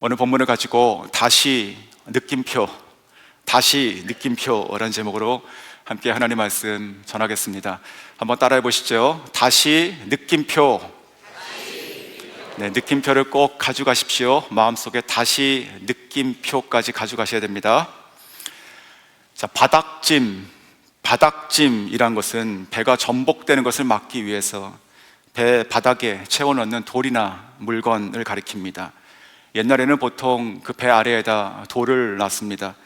오늘 본문을 가지고 다시 느낌표라는 제목으로 함께 하나님 말씀 전하겠습니다. 한번 따라해 보시죠. 다시 느낌표. 네, 느낌표를 꼭 가져가십시오. 마음속에 다시 느낌표까지 가져가셔야 됩니다. 자, 바닥짐이란 것은 배가 전복되는 것을 막기 위해서 배 바닥에 채워넣는 돌이나 물건을 가리킵니다. 옛날에는 보통 그 배 아래에다 돌을 놨습니다.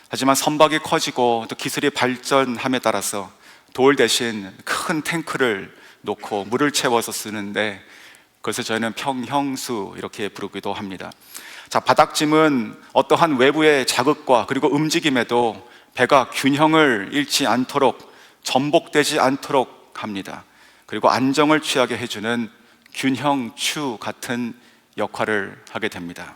하지만 선박이 커지고 또 기술이 발전함에 따라서 돌 대신 큰 탱크를 놓고 물을 채워서 쓰는데, 그것을 저희는 평형수 이렇게 부르기도 합니다. 자, 바닥짐은 어떠한 외부의 자극과 그리고 움직임에도 배가 균형을 잃지 않도록, 전복되지 않도록 합니다. 그리고 안정을 취하게 해주는 균형추 같은 역할을 하게 됩니다.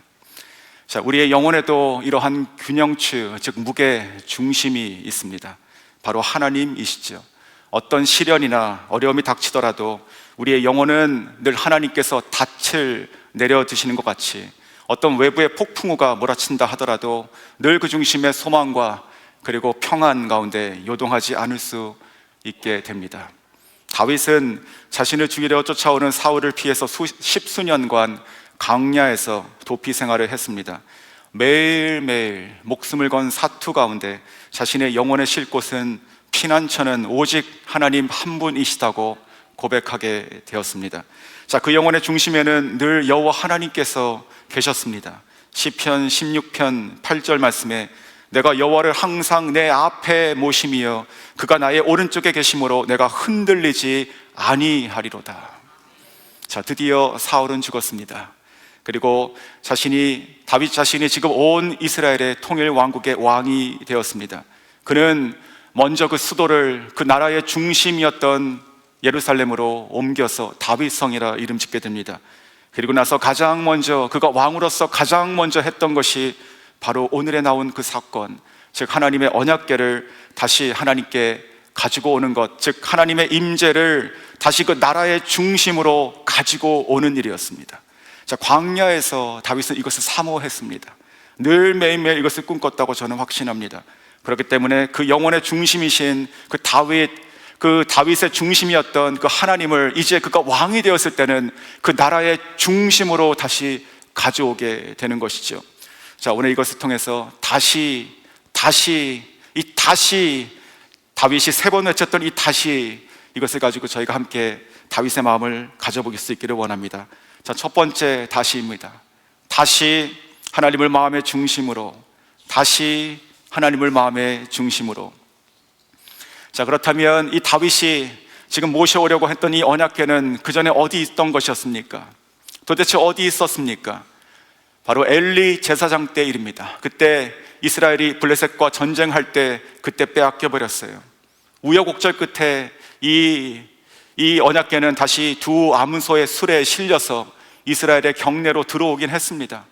자, 우리의 영혼에도 이러한 균형추, 즉 무게 중심이 있습니다. 바로 하나님이시죠. 어떤 시련이나 어려움이 닥치더라도 우리의 영혼은 늘 하나님께서 닻을 내려드시는 것 같이, 어떤 외부의 폭풍우가 몰아친다 하더라도 늘 그 중심에 소망과 그리고 평안 가운데 요동하지 않을 수 있게 됩니다. 다윗은 자신을 죽이려 쫓아오는 사울을 피해서 십수년간 광야에서 도피 생활을 했습니다. 매일매일 목숨을 건 사투 가운데 자신의 영혼의 쉴 곳은, 피난처는 오직 하나님 한 분이시다고 고백하게 되었습니다. 자, 그 영혼의 중심에는 늘 여호와 하나님께서 계셨습니다. 시편 16편 8절 말씀에 내가 여호와를 항상 내 앞에 모심이여 그가 나의 오른쪽에 계심으로 내가 흔들리지 아니하리로다. 자, 드디어 사울은 죽었습니다. 그리고 다윗 자신이 지금 온 이스라엘의 통일 왕국의 왕이 되었습니다. 그는 먼저 그 수도를 그 나라의 중심이었던 예루살렘으로 옮겨서 다윗성이라 이름 짓게 됩니다. 그리고 나서 그가 왕으로서 가장 먼저 했던 것이 바로 오늘에 나온 그 사건, 즉 하나님의 언약궤를 다시 하나님께 가지고 오는 것, 즉 하나님의 임재를 다시 그 나라의 중심으로 가지고 오는 일이었습니다. 자, 광야에서 다윗은 이것을 사모했습니다. 늘 매일매일 이것을 꿈꿨다고 저는 확신합니다. 그렇기 때문에 그 영혼의 중심이신 그 다윗의 중심이었던 그 하나님을 이제 그가 왕이 되었을 때는 그 나라의 중심으로 다시 가져오게 되는 것이죠. 자, 오늘 이것을 통해서 다시 다윗이 3번 외쳤던 이 다시, 이것을 가지고 저희가 함께 다윗의 마음을 가져보길 수 있기를 원합니다. 자, 첫 번째 다시입니다. 다시 하나님을 마음의 중심으로, 다시 하나님을 마음의 중심으로. 자, 그렇다면 이 다윗이 지금 모셔오려고 했던 이 언약궤는 그 전에 어디 있던 것이었습니까? 도대체 어디 있었습니까? 바로 엘리 제사장 때 일입니다. 그때 이스라엘이 블레셋과 전쟁할 때 그때 빼앗겨 버렸어요. 우여곡절 끝에 이 언약궤는 다시 두 아문소의 수레에 실려서 이스라엘의 경내로 들어오긴 했습니다.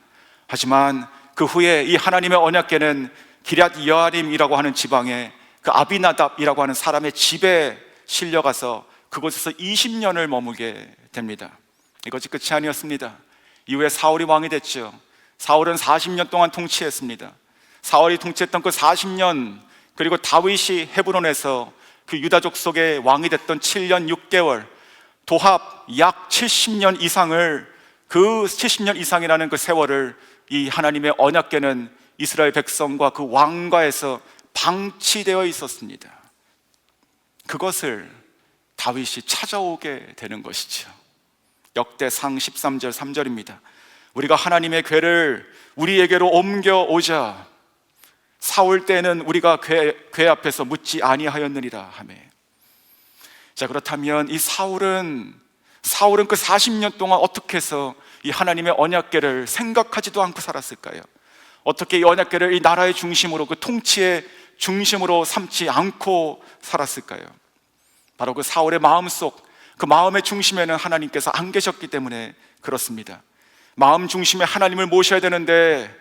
하지만 그 후에 이 하나님의 언약궤는 기럇 여아림이라고 하는 지방에 그 아비나답이라고 하는 사람의 집에 실려가서 그곳에서 20년을 머물게 됩니다. 이것이 끝이 아니었습니다. 이후에 사울이 왕이 됐죠. 사울은 40년 동안 통치했습니다. 사울이 통치했던 그 40년, 그리고 다윗이 헤브론에서 그 유다족 속의 왕이 됐던 7년 6개월, 도합 약 70년 이상을, 그 70년 이상이라는 그 세월을 이 하나님의 언약궤는 이스라엘 백성과 그 왕가에서 방치되어 있었습니다. 그것을 다윗이 찾아오게 되는 것이죠. 역대상 13절 3절입니다. 우리가 하나님의 궤를 우리에게로 옮겨오자. 사울 때는 우리가 궤 앞에서 묻지 아니하였느니라 하며. 자, 그렇다면 이 사울은 그 40년 동안 어떻게 해서 이 하나님의 언약궤를 생각하지도 않고 살았을까요? 어떻게 이 언약궤를 이 나라의 중심으로, 그 통치의 중심으로 삼지 않고 살았을까요? 바로 그 사울의 마음속, 그 마음의 중심에는 하나님께서 안 계셨기 때문에 그렇습니다. 마음 중심에 하나님을 모셔야 되는데,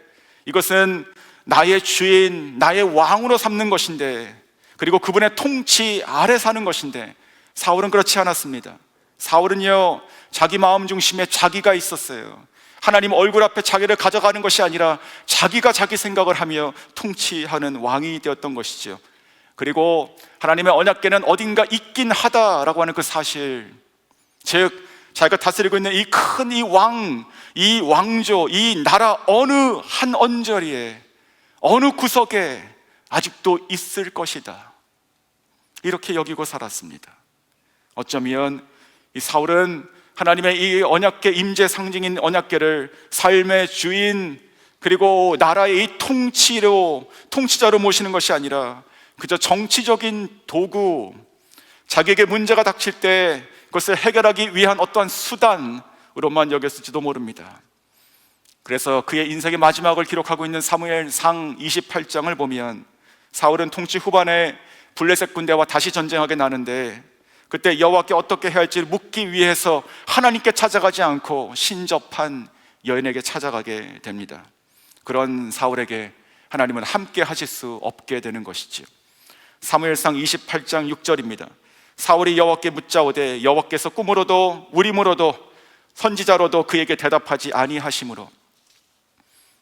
이것은 나의 주인, 나의 왕으로 삼는 것인데, 그리고 그분의 통치 아래 사는 것인데, 사울은 그렇지 않았습니다. 사울은요, 자기 마음 중심에 자기가 있었어요. 하나님 얼굴 앞에 자기를 가져가는 것이 아니라 자기가 자기 생각을 하며 통치하는 왕이 되었던 것이죠. 그리고 하나님의 언약궤는 어딘가 있긴 하다라고 하는 그 사실, 즉 자기가 다스리고 있는 이 큰 이 왕, 이 왕조, 이 나라 어느 한 언저리에, 어느 구석에 아직도 있을 것이다, 이렇게 여기고 살았습니다. 어쩌면 이 사울은 하나님의 이 언약궤, 임재 상징인 언약궤를 삶의 주인, 그리고 나라의 이 통치자로 모시는 것이 아니라 그저 정치적인 도구, 자기에게 문제가 닥칠 때 그것을 해결하기 위한 어떠한 수단으로만 여겼을지도 모릅니다. 그래서 그의 인생의 마지막을 기록하고 있는 사무엘상 28장을 보면 사울은 통치 후반에 블레셋 군대와 다시 전쟁하게 나는데, 그때 여호와께 어떻게 해야 할지를 묻기 위해서 하나님께 찾아가지 않고 신접한 여인에게 찾아가게 됩니다. 그런 사울에게 하나님은 함께 하실 수 없게 되는 것이죠. 사무엘상 28장 6절입니다. 사울이 여호와께 묻자오되 여호와께서 꿈으로도 우림으로도 선지자로도 그에게 대답하지 아니하심으로.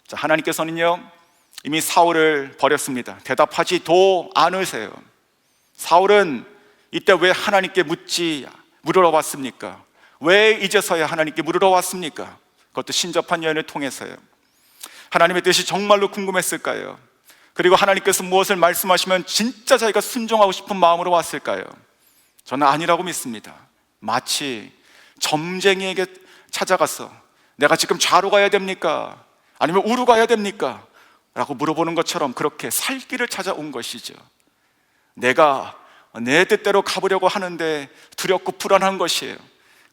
자, 하나님께서는요 이미 사울을 버렸습니다. 대답하지도 않으세요. 사울은 이때 왜 하나님께 물으러 왔습니까? 왜 이제서야 하나님께 물으러 왔습니까? 그것도 신접한 여인을 통해서요. 하나님의 뜻이 정말로 궁금했을까요? 그리고 하나님께서 무엇을 말씀하시면 진짜 자기가 순종하고 싶은 마음으로 왔을까요? 저는 아니라고 믿습니다. 마치 점쟁이에게 찾아가서 내가 지금 좌로 가야 됩니까? 아니면 우로 가야 됩니까? 라고 물어보는 것처럼 그렇게 살 길을 찾아온 것이죠. 내가 내 뜻대로 가보려고 하는데 두렵고 불안한 것이에요.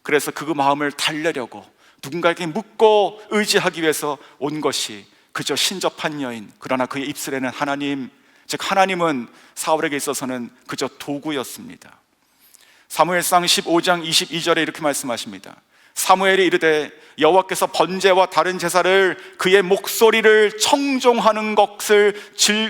그래서 그 마음을 달래려고 누군가에게 묻고 의지하기 위해서 온 것이 그저 신접한 여인, 그러나 그의 입술에는 하나님, 즉 하나님은 사울에게 있어서는 그저 도구였습니다. 사무엘상 15장 22절에 이렇게 말씀하십니다. 사무엘이 이르되 여호와께서 번제와 다른 제사를 그의 목소리를 청종하는 것을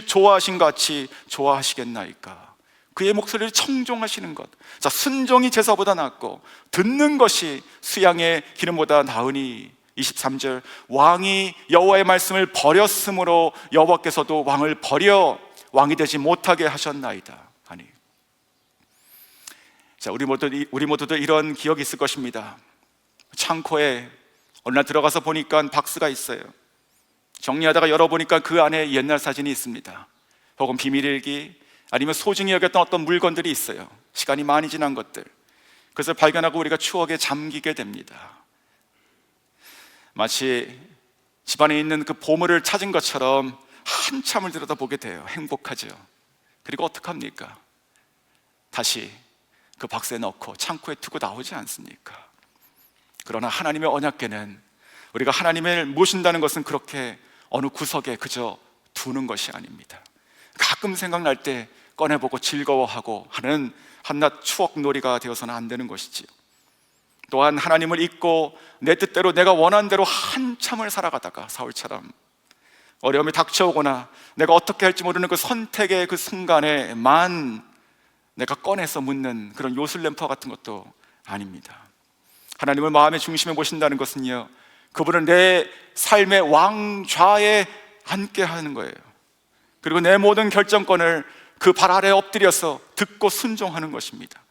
좋아하신 같이 좋아하시겠나이까. 그의 목소리를 청종하시는 것, 자, 순종이 제사보다 낫고 듣는 것이 수양의 기름보다 나으니. 23절, 왕이 여호와의 말씀을 버렸으므로 여호와께서도 왕을 버려 왕이 되지 못하게 하셨나이다. 아니, 자, 우리 모두도 이런 기억이 있을 것입니다. 창고에 어느 날 들어가서 보니까 박스가 있어요. 정리하다가 열어보니까 그 안에 옛날 사진이 있습니다. 혹은 비밀일기, 아니면 소중히 여겼던 어떤 물건들이 있어요. 시간이 많이 지난 것들. 그것을 발견하고 우리가 추억에 잠기게 됩니다. 마치 집안에 있는 그 보물을 찾은 것처럼 한참을 들여다보게 돼요. 행복하죠. 그리고 어떡합니까? 다시 그 박스에 넣고 창고에 두고 나오지 않습니까? 그러나 하나님의 언약궤는, 우리가 하나님을 모신다는 것은 그렇게 어느 구석에 그저 두는 것이 아닙니다. 가끔 생각날 때 꺼내보고 즐거워하고 하는 한낱 추억놀이가 되어서는 안 되는 것이지요. 또한 하나님을 잊고 내 뜻대로 내가 원하는 대로 한참을 살아가다가 사울처럼 어려움이 닥쳐오거나 내가 어떻게 할지 모르는 그 선택의 그 순간에만 내가 꺼내서 묻는 그런 요술램퍼 같은 것도 아닙니다. 하나님을 마음의 중심에 모신다는 것은요, 그분은 내 삶의 왕좌에 앉게 하는 거예요. 그리고 내 모든 결정권을 그 발 아래에 엎드려서 듣고 순종하는 것입니다.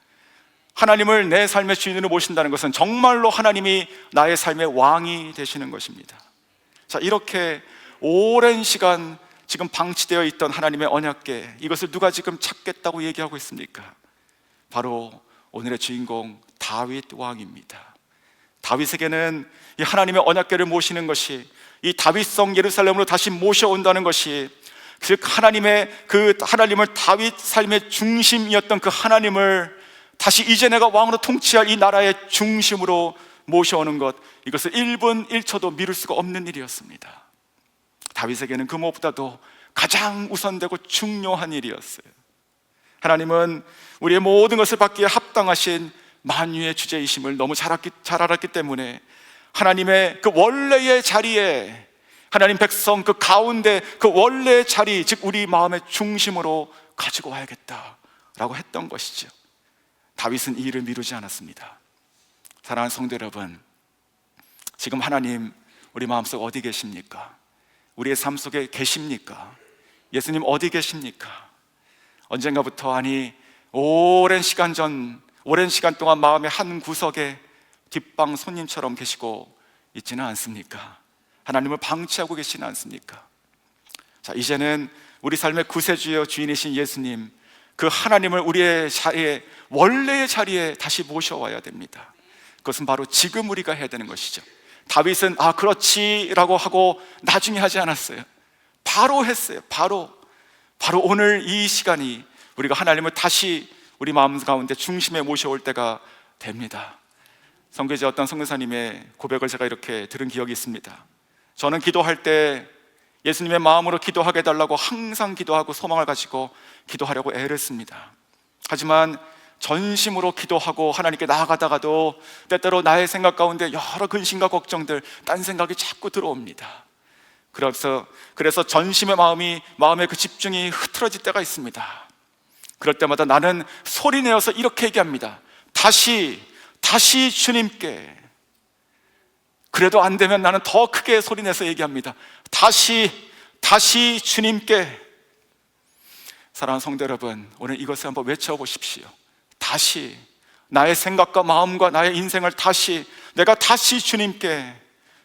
하나님을 내 삶의 주인으로 모신다는 것은 정말로 하나님이 나의 삶의 왕이 되시는 것입니다. 자, 이렇게 오랜 시간 지금 방치되어 있던 하나님의 언약궤, 이것을 누가 지금 찾겠다고 얘기하고 있습니까? 바로 오늘의 주인공 다윗 왕입니다. 다윗에게는 이 하나님의 언약궤를 모시는 것이, 이 다윗성 예루살렘으로 다시 모셔온다는 것이, 즉 하나님을 다윗 삶의 중심이었던 그 하나님을 다시 이제 내가 왕으로 통치할 이 나라의 중심으로 모셔오는 것, 이것을 1분 1초도 미룰 수가 없는 일이었습니다. 다윗에게는 그 무엇보다도 가장 우선되고 중요한 일이었어요. 하나님은 우리의 모든 것을 받기에 합당하신 만유의 주제이심을 너무 잘 알았기 때문에 하나님의 그 원래의 자리에, 하나님 백성 그 가운데 그 원래의 자리, 즉 우리 마음의 중심으로 가지고 와야겠다라고 했던 것이죠. 다윗은 이 일을 미루지 않았습니다. 사랑하는 성도 여러분, 지금 하나님 우리 마음속 어디 계십니까? 우리의 삶 속에 계십니까? 예수님 어디 계십니까? 언젠가부터, 아니 오랜 시간 동안 마음의 한 구석에 뒷방 손님처럼 계시고 있지는 않습니까? 하나님을 방치하고 계시지는 않습니까? 자, 이제는 우리 삶의 구세주여 주인이신 예수님, 그 하나님을 우리의 자리에, 원래의 자리에 다시 모셔와야 됩니다. 그것은 바로 지금 우리가 해야 되는 것이죠. 다윗은 그렇지라고 하고 나중에 하지 않았어요. 바로 했어요. 바로 오늘 이 시간이 우리가 하나님을 다시 우리 마음 가운데 중심에 모셔올 때가 됩니다. 선교제 어떤 선교사님의 고백을 제가 이렇게 들은 기억이 있습니다. 저는 기도할 때 예수님의 마음으로 기도하게 해달라고 항상 기도하고 소망을 가지고 기도하려고 애를 씁니다. 하지만 전심으로 기도하고 하나님께 나아가다가도 때때로 나의 생각 가운데 여러 근심과 걱정들, 딴 생각이 자꾸 들어옵니다. 그래서 전심의 마음의 그 집중이 흐트러질 때가 있습니다. 그럴 때마다 나는 소리내어서 이렇게 얘기합니다. 다시 주님께. 그래도 안 되면 나는 더 크게 소리내서 얘기합니다. 다시 주님께. 사랑하는 성도 여러분, 오늘 이것을 한번 외쳐보십시오. 다시 나의 생각과 마음과 나의 인생을 내가 다시 주님께,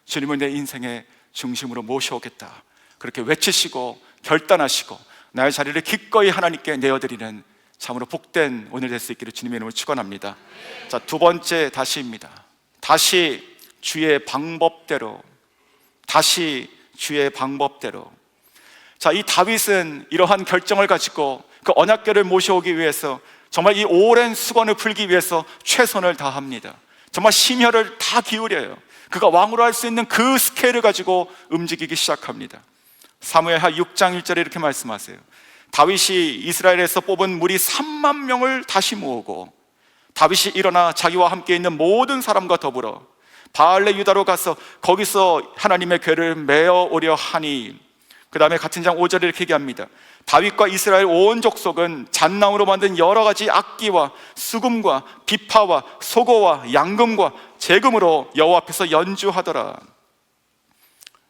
주님을 내 인생의 중심으로 모셔오겠다, 그렇게 외치시고 결단하시고 나의 자리를 기꺼이 하나님께 내어드리는 참으로 복된 오늘 될 수 있기를 주님의 이름으로 축원합니다. 자, 두 번째 다시입니다. 다시 주의 방법대로. 자, 이 다윗은 이러한 결정을 가지고 그 언약궤를 모셔오기 위해서 정말 이 오랜 수건을 풀기 위해서 최선을 다합니다. 정말 심혈을 다 기울여요. 그가 왕으로 할 수 있는 그 스케일을 가지고 움직이기 시작합니다. 사무엘하 6장 1절에 이렇게 말씀하세요. 다윗이 이스라엘에서 뽑은 무리 3만 명을 다시 모으고 다윗이 일어나 자기와 함께 있는 모든 사람과 더불어 바알레 유다로 가서 거기서 하나님의 궤를 메어 오려 하니. 그 다음에 같은 장 5절에 이렇게 얘기합니다. 다윗과 이스라엘 온 족속은 잣나무로 만든 여러 가지 악기와 수금과 비파와 소고와 양금과 재금으로 여호와 앞에서 연주하더라.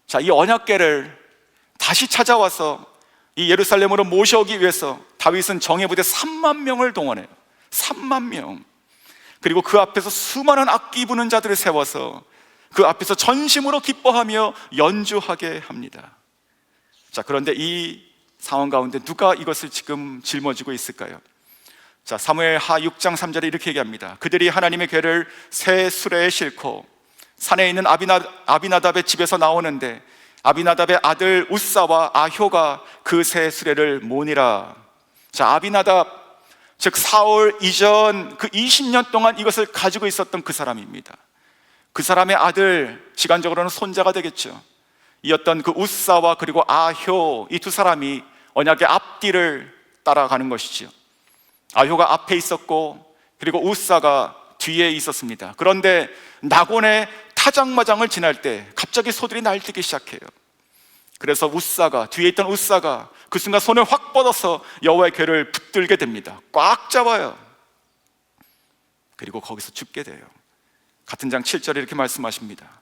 자, 이 언약궤를 다시 찾아와서 이 예루살렘으로 모셔오기 위해서 다윗은 정예부대 3만 명을 동원해요. 3만 명. 그리고 그 앞에서 수많은 악기 부는 자들을 세워서 그 앞에서 전심으로 기뻐하며 연주하게 합니다. 자, 그런데 이 상황 가운데 누가 이것을 지금 짊어지고 있을까요? 자, 사무엘하 6장 3절에 이렇게 얘기합니다. 그들이 하나님의 궤를 새 수레에 싣고 산에 있는 아비나답의 집에서 나오는데 아비나답의 아들 우사와 아효가 그 새 수레를 모니라. 자, 아비나답, 즉 사울 이전 그 20년 동안 이것을 가지고 있었던 그 사람입니다. 그 사람의 아들, 시간적으로는 손자가 되겠죠. 이었던 그 우사와 그리고 아효, 이 두 사람이 언약의 앞뒤를 따라가는 것이죠. 아효가 앞에 있었고 그리고 우사가 뒤에 있었습니다. 그런데 낙원의 타작마장을 지날 때 갑자기 소들이 날뛰기 시작해요. 그래서 뒤에 있던 우사가 그 순간 손을 확 뻗어서 여호와의 궤를 붙들게 됩니다. 꽉 잡아요. 그리고 거기서 죽게 돼요. 같은 장 7절에 이렇게 말씀하십니다.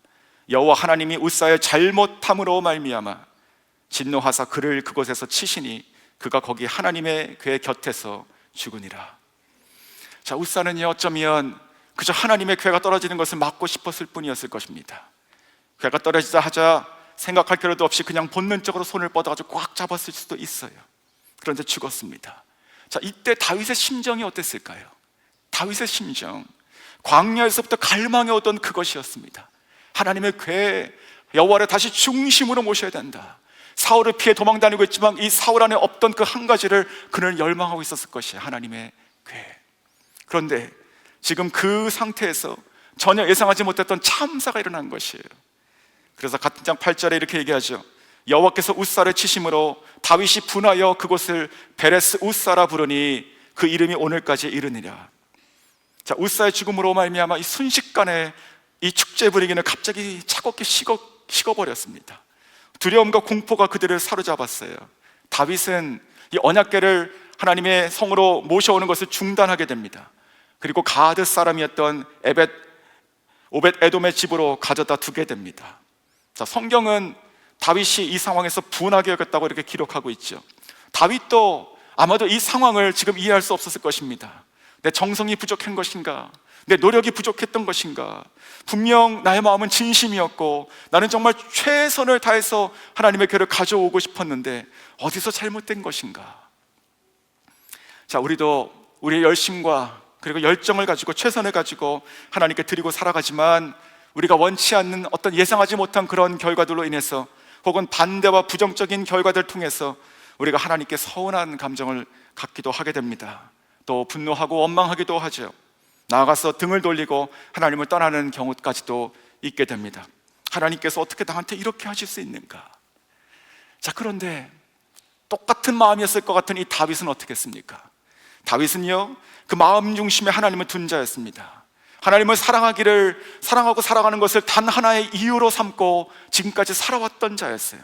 여호와 하나님이 우사의 잘못함으로 말미암아 진노하사 그를 그곳에서 치시니 그가 거기 하나님의 궤 곁에서 죽으니라. 자, 우사는요, 어쩌면 그저 하나님의 궤가 떨어지는 것을 막고 싶었을 뿐이었을 것입니다. 궤가 떨어지자 하자 생각할 겨를도 없이 그냥 본능적으로 손을 뻗어가지고 꽉 잡았을 수도 있어요. 그런데 죽었습니다. 자, 이때 다윗의 심정이 어땠을까요? 다윗의 심정, 광야에서부터 갈망해 오던 그것이었습니다. 하나님의 궤, 여호와를 다시 중심으로 모셔야 된다. 사울을 피해 도망다니고 있지만 이 사울 안에 없던 그 한 가지를 그는 열망하고 있었을 것이에요. 하나님의 궤. 그런데 지금 그 상태에서 전혀 예상하지 못했던 참사가 일어난 것이에요. 그래서 같은 장 8절에 이렇게 얘기하죠. 여호와께서 우사를 치심으로 다윗이 분하여 그곳을 베레스 우사라 부르니 그 이름이 오늘까지 이르니라. 자, 우사의 죽음으로 말미암아 이 순식간에 이 축제 분위기는 갑자기 차갑게 식어버렸습니다. 두려움과 공포가 그들을 사로잡았어요. 다윗은 이 언약궤를 하나님의 성으로 모셔오는 것을 중단하게 됩니다. 그리고 가드 사람이었던 오벳 에돔의 집으로 가져다 두게 됩니다. 자, 성경은 다윗이 이 상황에서 분하게 여겼다고 이렇게 기록하고 있죠. 다윗도 아마도 이 상황을 지금 이해할 수 없었을 것입니다. 내 정성이 부족한 것인가? 내 노력이 부족했던 것인가? 분명 나의 마음은 진심이었고 나는 정말 최선을 다해서 하나님의 궤를 가져오고 싶었는데 어디서 잘못된 것인가? 자, 우리도 우리의 열심과 그리고 열정을 가지고 최선을 가지고 하나님께 드리고 살아가지만 우리가 원치 않는 어떤 예상하지 못한 그런 결과들로 인해서 혹은 반대와 부정적인 결과들을 통해서 우리가 하나님께 서운한 감정을 갖기도 하게 됩니다. 또 분노하고 원망하기도 하죠. 나아가서 등을 돌리고 하나님을 떠나는 경우까지도 있게 됩니다. 하나님께서 어떻게 나한테 이렇게 하실 수 있는가? 자, 그런데 똑같은 마음이었을 것 같은 이 다윗은 어떻게 했습니까? 다윗은요, 그 마음 중심에 하나님을 둔 자였습니다. 하나님을 사랑하고 살아가는 것을 단 하나의 이유로 삼고 지금까지 살아왔던 자였어요.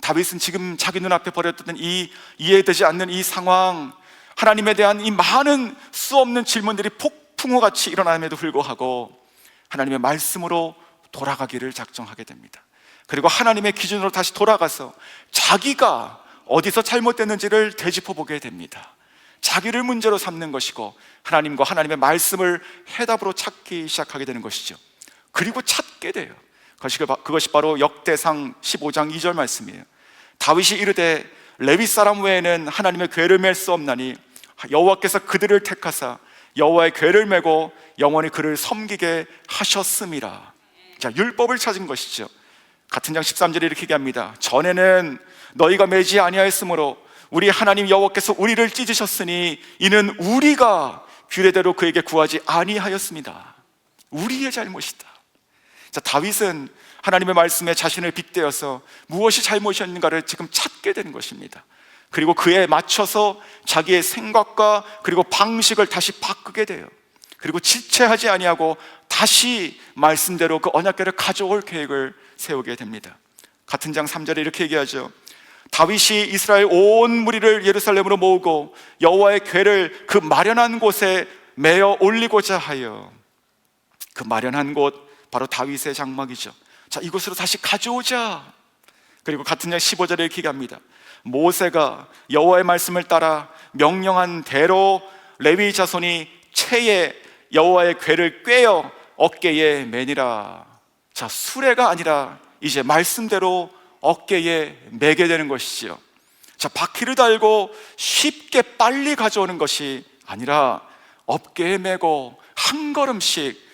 다윗은 지금 자기 눈앞에 벌어졌던 이 이해되지 않는 이 상황, 하나님에 대한 이 많은 수없는 질문들이 폭풍우같이 일어남에도 불구하고 하나님의 말씀으로 돌아가기를 작정하게 됩니다. 그리고 하나님의 기준으로 다시 돌아가서 자기가 어디서 잘못됐는지를 되짚어보게 됩니다. 자기를 문제로 삼는 것이고 하나님과 하나님의 말씀을 해답으로 찾기 시작하게 되는 것이죠. 그리고 찾게 돼요. 그것이 바로 역대상 15장 2절 말씀이에요. 다윗이 이르되 레위 사람 외에는 하나님의 궤를 맬 수 없나니 여호와께서 그들을 택하사 여호와의 궤를 메고 영원히 그를 섬기게 하셨음이라. 자, 율법을 찾은 것이죠. 같은 장 13절에 이렇게 얘기합니다. 전에는 너희가 매지 아니하였으므로 우리 하나님 여호와께서 우리를 찢으셨으니 이는 우리가 규례대로 그에게 구하지 아니하였습니다. 우리의 잘못이다. 자, 다윗은 하나님의 말씀에 자신을 빗대어서 무엇이 잘못이었는가를 지금 찾게 된 것입니다. 그리고 그에 맞춰서 자기의 생각과 그리고 방식을 다시 바꾸게 돼요. 그리고 지체하지 아니하고 다시 말씀대로 그 언약궤를 가져올 계획을 세우게 됩니다. 같은 장 3절에 이렇게 얘기하죠. 다윗이 이스라엘 온 무리를 예루살렘으로 모으고 여호와의 궤를 그 마련한 곳에 메어 올리고자 하여. 그 마련한 곳 바로 다윗의 장막이죠. 자, 이곳으로 다시 가져오자. 그리고 같은 장 15절에 이렇게 얘기합니다. 모세가 여호와의 말씀을 따라 명령한 대로 레위 자손이 채에 여호와의 궤를 꿰어 어깨에 매니라. 자, 수레가 아니라 이제 말씀대로 어깨에 매게 되는 것이지요. 자, 바퀴를 달고 쉽게 빨리 가져오는 것이 아니라 어깨에 매고 한 걸음씩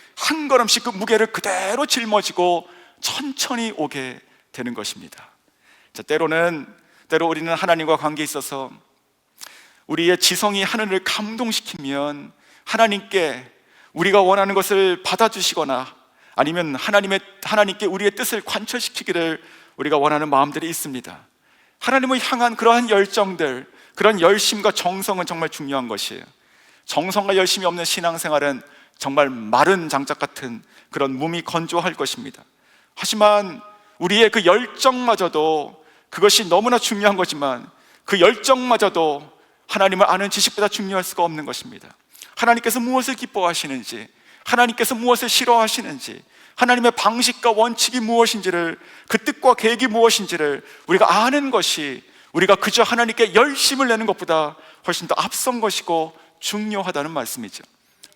그 무게를 그대로 짊어지고 천천히 오게 되는 것입니다. 자, 때로 우리는 하나님과 관계에 있어서 우리의 지성이 하늘을 감동시키면 하나님께 우리가 원하는 것을 받아주시거나 아니면 하나님께 우리의 뜻을 관철시키기를 우리가 원하는 마음들이 있습니다. 하나님을 향한 그러한 열정들, 그런 열심과 정성은 정말 중요한 것이에요. 정성과 열심이 없는 신앙생활은 정말 마른 장작 같은 그런 몸이 건조할 것입니다. 하지만 우리의 그 열정마저도, 그것이 너무나 중요한 거지만 그 열정마저도 하나님을 아는 지식보다 중요할 수가 없는 것입니다. 하나님께서 무엇을 기뻐하시는지, 하나님께서 무엇을 싫어하시는지, 하나님의 방식과 원칙이 무엇인지를, 그 뜻과 계획이 무엇인지를 우리가 아는 것이 우리가 그저 하나님께 열심을 내는 것보다 훨씬 더 앞선 것이고 중요하다는 말씀이죠.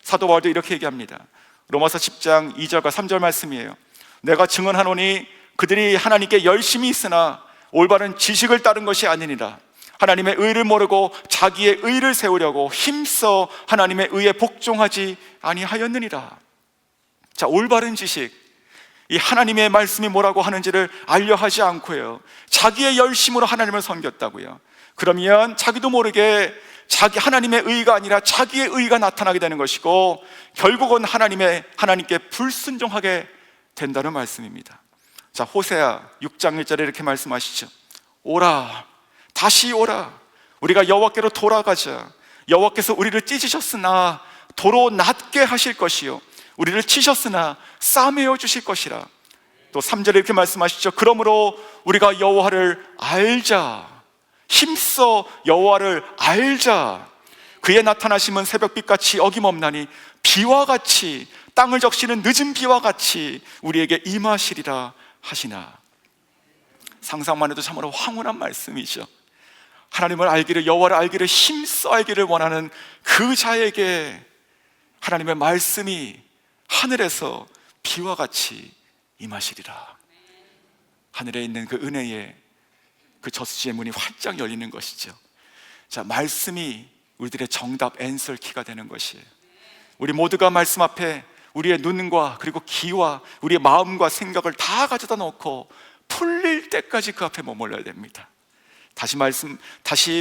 사도 바울도 이렇게 얘기합니다. 로마서 10장 2절과 3절 말씀이에요. 내가 증언하노니 그들이 하나님께 열심히 있으나 올바른 지식을 따른 것이 아니니라. 하나님의 의를 모르고 자기의 의를 세우려고 힘써 하나님의 의에 복종하지 아니하였느니라. 자, 올바른 지식, 이 하나님의 말씀이 뭐라고 하는지를 알려 하지 않고요, 자기의 열심으로 하나님을 섬겼다고요. 그러면 자기도 모르게 하나님의 의가 아니라 자기의 의가 나타나게 되는 것이고 결국은 하나님께 불순종하게 된다는 말씀입니다. 자, 호세아 6장 1절에 이렇게 말씀하시죠. 오라, 다시 오라. 우리가 여호와께로 돌아가자. 여호와께서 우리를 찢으셨으나 도로 낮게 하실 것이요 우리를 치셨으나 싸매어 주실 것이라. 또 3절에 이렇게 말씀하시죠. 그러므로 우리가 여호와를 알자. 힘써 여호와를 알자. 그의 나타나심은 새벽빛같이 어김없나니 비와 같이, 땅을 적시는 늦은 비와 같이 우리에게 임하시리라 하시나. 상상만 해도 참으로 황홀한 말씀이죠. 하나님을 알기를, 여호와를 알기를, 힘써 알기를 원하는 그 자에게 하나님의 말씀이 하늘에서 비와 같이 임하시리라. 하늘에 있는 그 은혜의 그 저수지의 문이 활짝 열리는 것이죠. 자, 말씀이 우리들의 정답 앤서 키가 되는 것이에요. 우리 모두가 말씀 앞에 우리의 눈과 그리고 귀와 우리의 마음과 생각을 다 가져다 놓고 풀릴 때까지 그 앞에 머물러야 됩니다. 다시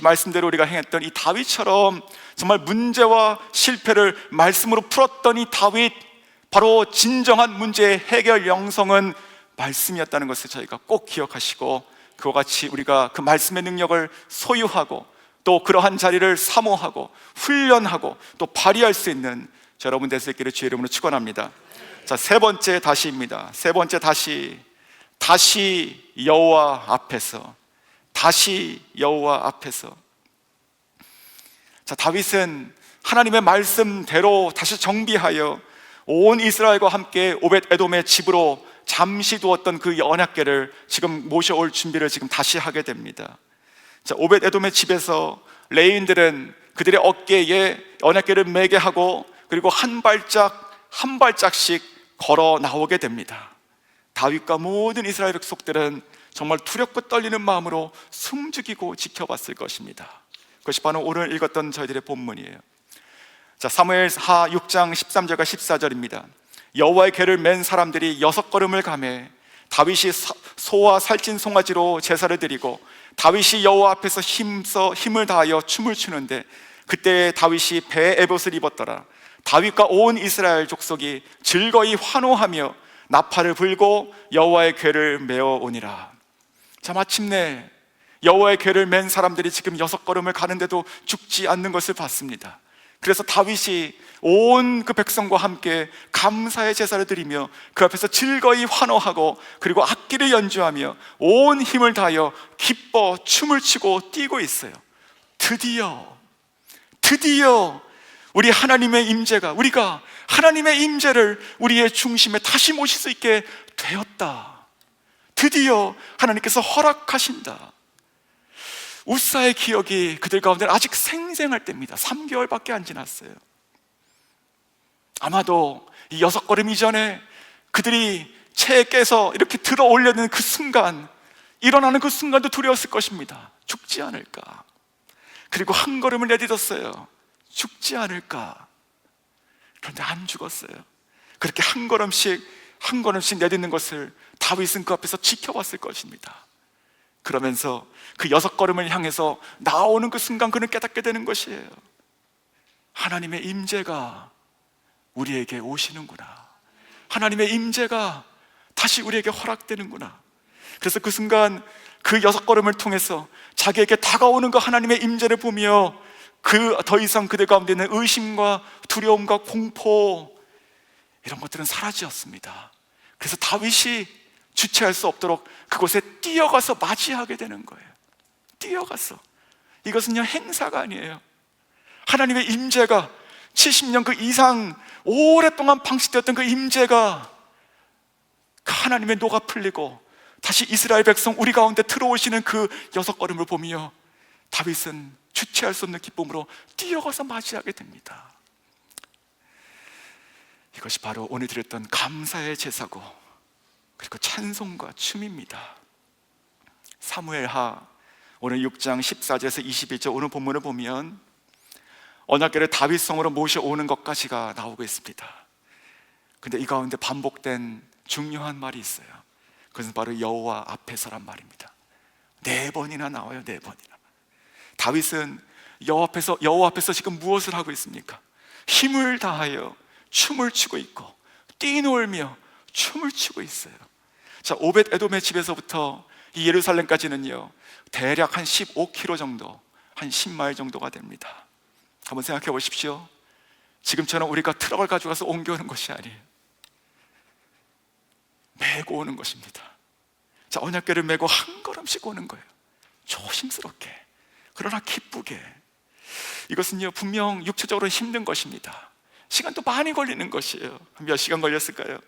말씀대로 우리가 행했던 이 다윗처럼 정말 문제와 실패를 말씀으로 풀었던 이 다윗, 바로 진정한 문제의 해결 영성은 말씀이었다는 것을 저희가 꼭 기억하시고, 그와 같이 우리가 그 말씀의 능력을 소유하고 또 그러한 자리를 사모하고 훈련하고 또 발휘할 수 있는 저 여러분 될 수 있기를 주의 이름으로 축원합니다. 자, 세 번째 다시입니다. 세 번째 다시 여호와 앞에서, 다시 여호와 앞에서. 자, 다윗은 하나님의 말씀대로 다시 정비하여 온 이스라엘과 함께 오벳 에돔의 집으로 잠시 두었던 그 언약궤를 지금 모셔올 준비를 지금 다시 하게 됩니다. 자, 오벳 에돔의 집에서 레위인들은 그들의 어깨에 언약궤를 매게 하고 그리고 한 발짝씩 걸어 나오게 됩니다. 다윗과 모든 이스라엘 백성들은 정말 두렵고 떨리는 마음으로 숨죽이고 지켜봤을 것입니다. 그것이 바로 오늘 읽었던 저희들의 본문이에요. 자, 사무엘하 6장 13절과 14절입니다. 여호와의 궤를 맨 사람들이 6걸음을 가매 다윗이 소와 살찐 송아지로 제사를 드리고 다윗이 여호와 앞에서 힘을 다하여 춤을 추는데 그때 다윗이 배 에봇을 입었더라. 다윗과 온 이스라엘 족속이 즐거이 환호하며 나팔을 불고 여호와의 궤를 메어 오니라. 자, 마침내 여호와의 궤를 맨 사람들이 지금 6걸음을 가는데도 죽지 않는 것을 봤습니다. 그래서 다윗이 온 그 백성과 함께 감사의 제사를 드리며 그 앞에서 즐거이 환호하고 그리고 악기를 연주하며 온 힘을 다하여 기뻐 춤을 추고 뛰고 있어요. 드디어 우리 하나님의 임재가, 우리가 하나님의 임재를 우리의 중심에 다시 모실 수 있게 되었다. 드디어 하나님께서 허락하신다. 우사의 기억이 그들 가운데 아직 생생할 때입니다. 3개월밖에 안 지났어요. 아마도 이 6걸음 이전에 그들이 채에 깨서 이렇게 들어 올려는 그 순간, 일어나는 그 순간도 두려웠을 것입니다. 죽지 않을까? 그리고 한 걸음을 내딛었어요. 죽지 않을까? 그런데 안 죽었어요. 그렇게 한 걸음씩 내딛는 것을 다윗은 그 앞에서 지켜봤을 것입니다. 그러면서 그 6걸음을 향해서 나오는 그 순간 그는 깨닫게 되는 것이에요. 하나님의 임재가 우리에게 오시는구나. 하나님의 임재가 다시 우리에게 허락되는구나. 그래서 그 순간 그 6걸음을 통해서 자기에게 다가오는 그 하나님의 임재를 보며 그 더 이상 그들 가운데 있는 의심과 두려움과 공포, 이런 것들은 사라지었습니다. 그래서 다윗이 주체할 수 없도록 그곳에 뛰어가서 맞이하게 되는 거예요. 뛰어가서. 이것은요, 행사가 아니에요. 하나님의 임재가 70년 그 이상 오랫동안 방치되었던 그 임재가 그 하나님의 노가 풀리고 다시 이스라엘 백성 우리 가운데 들어오시는 그 6걸음을 보며 다윗은 주체할 수 없는 기쁨으로 뛰어가서 맞이하게 됩니다. 이것이 바로 오늘 드렸던 감사의 제사고 그리고 찬송과 춤입니다. 사무엘하 오늘 6장 14절에서 21절 오늘 본문을 보면 언약궤를 다윗성으로 모셔오는 것까지가 나오고 있습니다. 근데 이 가운데 반복된 중요한 말이 있어요. 그것은 바로 여호와 앞에서란 말입니다. 4번이나 나와요. 4번이나. 다윗은 여호와 앞에서 지금 무엇을 하고 있습니까? 힘을 다하여 춤을 추고 있고 뛰놀며 춤을 추고 있어요. 자, 오벳 에돔의 집에서부터 이 예루살렘까지는요 대략 한 15km 정도, 한 10마일 정도가 됩니다. 한번 생각해 보십시오. 지금처럼 우리가 트럭을 가져가서 옮겨오는 것이 아니에요. 메고 오는 것입니다. 자, 언약궤를 메고 한 걸음씩 오는 거예요. 조심스럽게, 그러나 기쁘게. 이것은요 분명 육체적으로 힘든 것입니다. 시간도 많이 걸리는 것이에요. 몇 시간 걸렸을까요?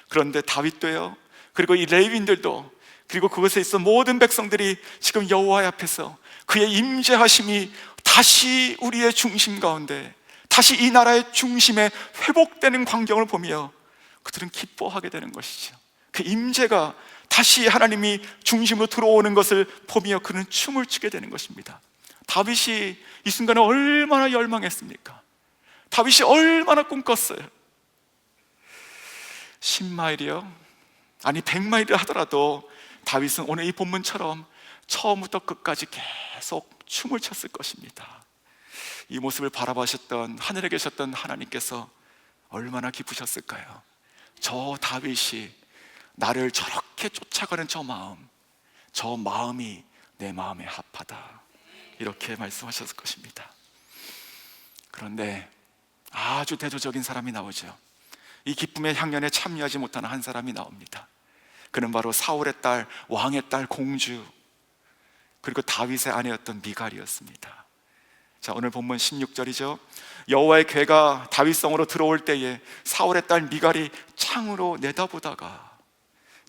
그런데 다윗도요, 그리고 이 레위인들도 그리고 그것에 있어 모든 백성들이 지금 여호와 앞에서 그의 임재하심이 다시 우리의 중심 가운데, 다시 이 나라의 중심에 회복되는 광경을 보며 그들은 기뻐하게 되는 것이죠. 그 임재가 다시 하나님이 중심으로 들어오는 것을 보며 그는 춤을 추게 되는 것입니다. 다윗이 이 순간에 얼마나 열망했습니까? 다윗이 얼마나 꿈꿨어요. 10마일이요? 아니 100마일이라 하더라도 다윗은 오늘 이 본문처럼 처음부터 끝까지 계속 춤을 췄을 것입니다. 이 모습을 바라보셨던 하늘에 계셨던 하나님께서 얼마나 기쁘셨을까요? 저 다윗이 나를 저렇게 쫓아가는 저 마음이 내 마음에 합하다, 이렇게 말씀하셨을 것입니다. 그런데 아주 대조적인 사람이 나오죠. 이 기쁨의 향연에 참여하지 못하는 한 사람이 나옵니다. 그는 바로 사울의 딸, 왕의 딸 공주, 그리고 다윗의 아내였던 미갈이었습니다. 자, 오늘 본문 16절이죠. 여호와의 궤가 다윗성으로 들어올 때에 사울의 딸 미갈이 창으로 내다보다가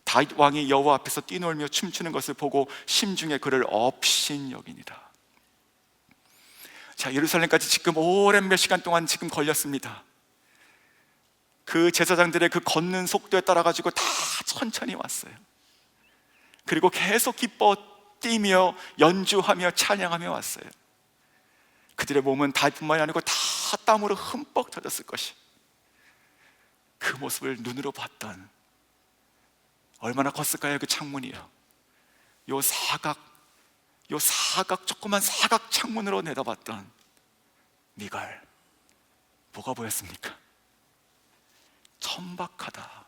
다윗 왕이 여호와 앞에서 뛰놀며 춤추는 것을 보고 심중에 그를 업신여기니라. 자, 예루살렘까지 지금 오랜 몇 시간 동안 지금 걸렸습니다. 그 제사장들의 그 걷는 속도에 따라 가지고 다 천천히 왔어요. 그리고 계속 기뻐 뛰며 연주하며 찬양하며 왔어요. 그들의 몸은 다윗뿐만이 아니고 다 땀으로 흠뻑 젖었을 것이. 그 모습을 눈으로 봤던, 얼마나 컸을까요? 그 창문이요, 요 사각 조그만 사각 창문으로 내다봤던 미갈, 뭐가 보였습니까? 천박하다.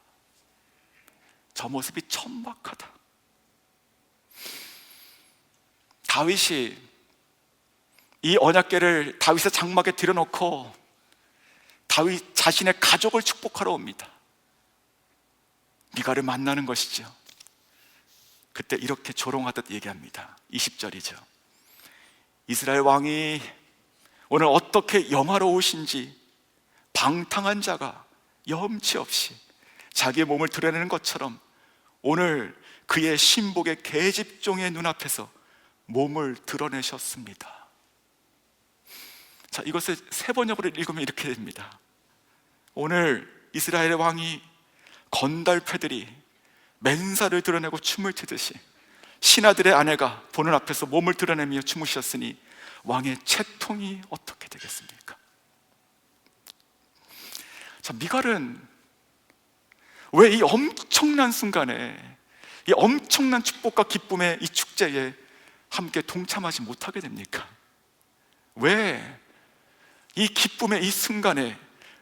저 모습이 천박하다. 다윗이 이 언약궤를 다윗의 장막에 들여놓고 다윗 자신의 가족을 축복하러 옵니다. 미갈을 만나는 것이죠. 그때 이렇게 조롱하듯 얘기합니다. 20절이죠. 이스라엘 왕이 오늘 어떻게 영화로우신지 방탕한 자가 염치 없이 자기의 몸을 드러내는 것처럼 오늘 그의 신복의 계집종의 눈앞에서 몸을 드러내셨습니다. 자, 이것을 세 번역으로 읽으면 이렇게 됩니다. 오늘 이스라엘의 왕이 건달패들이 맨살을 드러내고 춤을 추듯이 신하들의 아내가 보는 앞에서 몸을 드러내며 춤을 추셨으니 왕의 채통이 어떻게 되겠습니까? 자, 미갈은 왜 이 엄청난 순간에, 이 엄청난 축복과 기쁨의 이 축제에 함께 동참하지 못하게 됩니까? 왜 이 기쁨의 이 순간에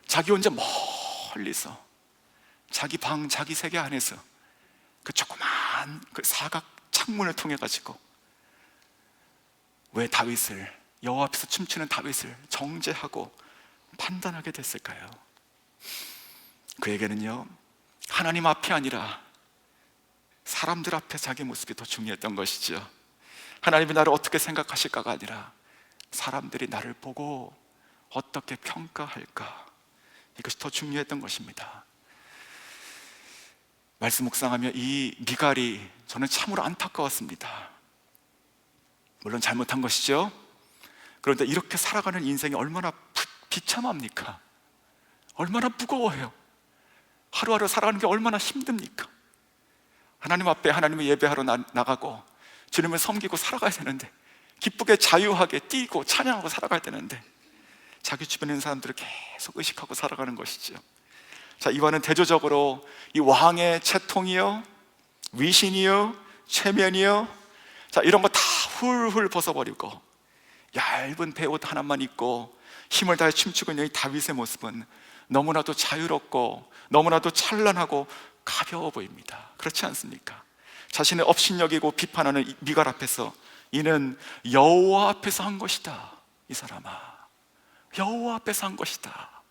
자기 혼자 멀리서 자기 방, 자기 세계 안에서 그 조그만 그 사각 창문을 통해 가지고 왜 다윗을, 여호와 앞에서 춤추는 다윗을 정죄하고 판단하게 됐을까요? 그에게는요, 하나님 앞이 아니라 사람들 앞에 자기 모습이 더 중요했던 것이죠. 하나님이 나를 어떻게 생각하실까가 아니라 사람들이 나를 보고 어떻게 평가할까, 이것이 더 중요했던 것입니다. 말씀 묵상하며 이 미갈이 저는 참으로 안타까웠습니다. 물론 잘못한 것이죠. 그런데 이렇게 살아가는 인생이 얼마나 비참합니까? 얼마나 무거워요. 하루하루 살아가는 게 얼마나 힘듭니까? 하나님 앞에 하나님을 예배하러 나가고 주님을 섬기고 살아가야 되는데, 기쁘게 자유하게 뛰고 찬양하고 살아가야 되는데 자기 주변에 있는 사람들을 계속 의식하고 살아가는 것이죠. 자, 이와는 대조적으로 이 왕의 채통이요, 위신이요, 체면이요, 자, 이런 거 다 훌훌 벗어버리고 얇은 베옷 하나만 입고 힘을 다해 춤추고 있는 이 다윗의 모습은 너무나도 자유롭고 너무나도 찬란하고 가벼워 보입니다. 그렇지 않습니까? 자신의 업신여기고 비판하는 미갈 앞에서 이는 여호와 앞에서 한 것이다. 이 사람아, 여호와 앞에서 한 것이다.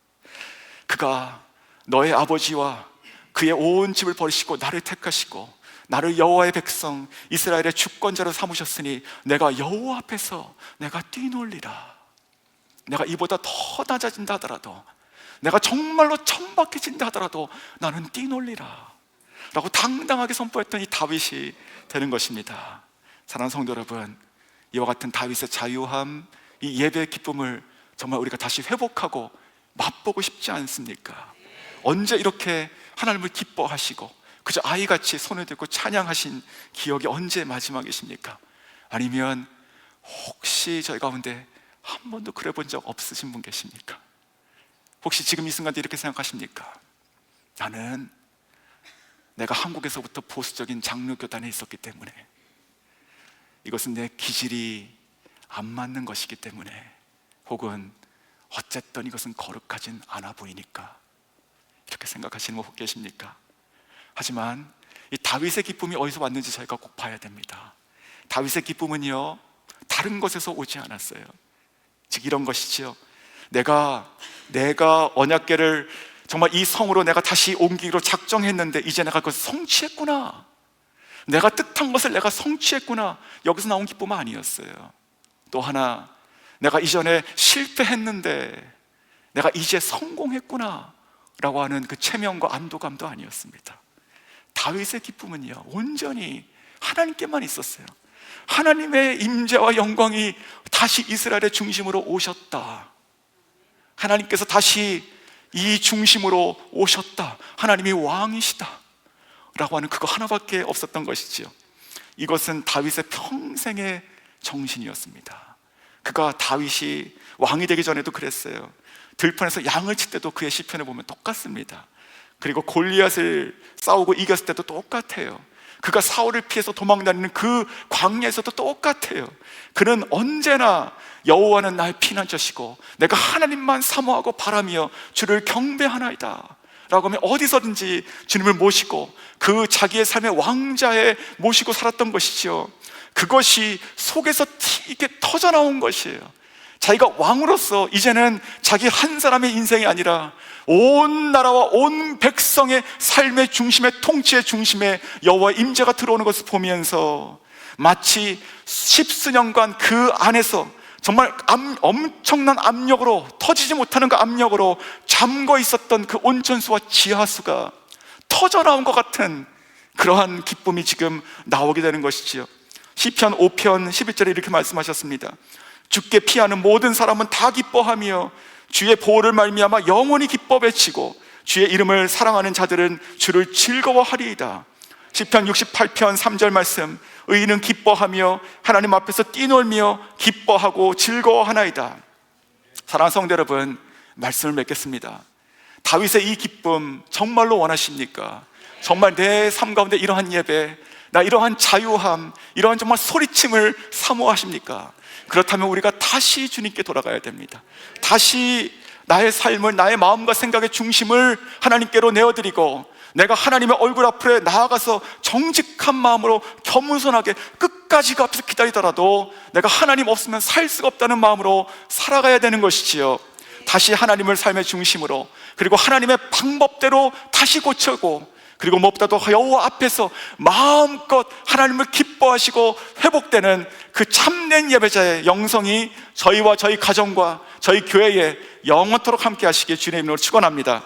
그가 너의 아버지와 그의 온 집을 버리시고 나를 택하시고 나를 여호와의 백성 이스라엘의 주권자로 삼으셨으니 내가 여호와 앞에서 내가 뛰놀리라. 내가 이보다 더 낮아진다 하더라도, 내가 정말로 천박해진다 하더라도 나는 뛰놀리라. 라고 당당하게 선포했던 이 다윗이 되는 것입니다. 사랑하는 성도 여러분, 이와 같은 다윗의 자유함, 이 예배의 기쁨을 정말 우리가 다시 회복하고 맛보고 싶지 않습니까? 언제 이렇게 하나님을 기뻐하시고 그저 아이같이 손을 들고 찬양하신 기억이 언제 마지막이십니까? 아니면 혹시 저희 가운데 한 번도 그래 본 적 없으신 분 계십니까? 혹시 지금 이 순간도 이렇게 생각하십니까? 나는 내가 한국에서부터 보수적인 장로교단에 있었기 때문에, 이것은 내 기질이 안 맞는 것이기 때문에, 혹은 어쨌든 이것은 거룩하진 않아 보이니까, 이렇게 생각하시는 분 혹 계십니까? 하지만 이 다윗의 기쁨이 어디서 왔는지 저희가 꼭 봐야 됩니다. 다윗의 기쁨은요, 다른 것에서 오지 않았어요. 즉 이런 것이지요. 내가 언약궤를 정말 이 성으로 내가 다시 옮기기로 작정했는데 이제 내가 그것을 성취했구나, 내가 뜻한 것을 내가 성취했구나, 여기서 나온 기쁨은 아니었어요. 또 하나, 내가 이전에 실패했는데 내가 이제 성공했구나 라고 하는 그 체면과 안도감도 아니었습니다. 다윗의 기쁨은요, 온전히 하나님께만 있었어요. 하나님의 임재와 영광이 다시 이스라엘의 중심으로 오셨다, 하나님께서 다시 이 중심으로 오셨다, 하나님이 왕이시다 라고 하는 그거 하나밖에 없었던 것이지요. 이것은 다윗의 평생의 정신이었습니다. 그가 다윗이 왕이 되기 전에도 그랬어요. 들판에서 양을 칠 때도 그의 시편을 보면 똑같습니다. 그리고 골리앗을 싸우고 이겼을 때도 똑같아요. 그가 사울을 피해서 도망다니는 그 광야에서도 똑같아요. 그는 언제나 여호와는 나의 피난처시고 내가 하나님만 사모하고 바라며 주를 경배하나이다 라고 하면 어디서든지 주님을 모시고 그 자기의 삶의 왕자에 모시고 살았던 것이죠. 그것이 속에서 튀게 터져나온 것이에요. 자기가 왕으로서 이제는 자기 한 사람의 인생이 아니라 온 나라와 온 백성의 삶의 중심에, 통치의 중심에 여호와의 임재가 들어오는 것을 보면서 마치 십수년간 그 안에서 정말 엄청난 압력으로, 터지지 못하는 그 압력으로 잠궈 있었던 그 온천수와 지하수가 터져나온 것 같은 그러한 기쁨이 지금 나오게 되는 것이지요. 시편 5편 11절에 이렇게 말씀하셨습니다. 주께 피하는 모든 사람은 다 기뻐하며 주의 보호를 말미암아 영원히 기뻐 외치고 주의 이름을 사랑하는 자들은 주를 즐거워하리이다. 시편 68편 3절 말씀, 의인은 기뻐하며 하나님 앞에서 뛰놀며 기뻐하고 즐거워하나이다. 사랑하는 성도 여러분, 말씀을 맺겠습니다. 다윗의 이 기쁨 정말로 원하십니까? 정말 내 삶 가운데 이러한 예배, 나 이러한 자유함, 이러한 정말 소리침을 사모하십니까? 그렇다면 우리가 다시 주님께 돌아가야 됩니다. 다시 나의 삶을, 나의 마음과 생각의 중심을 하나님께로 내어드리고, 내가 하나님의 얼굴 앞에 나아가서 정직한 마음으로 겸손하게 끝까지 그 앞에서 기다리더라도 내가 하나님 없으면 살 수가 없다는 마음으로 살아가야 되는 것이지요. 다시 하나님을 삶의 중심으로, 그리고 하나님의 방법대로 다시 고쳐고, 그리고 무엇보다도 여호와 앞에서 마음껏 하나님을 기뻐하시고 회복되는 그 참된 예배자의 영성이 저희와 저희 가정과 저희 교회에 영원토록 함께 하시기에 주님의 이름으로 축원합니다.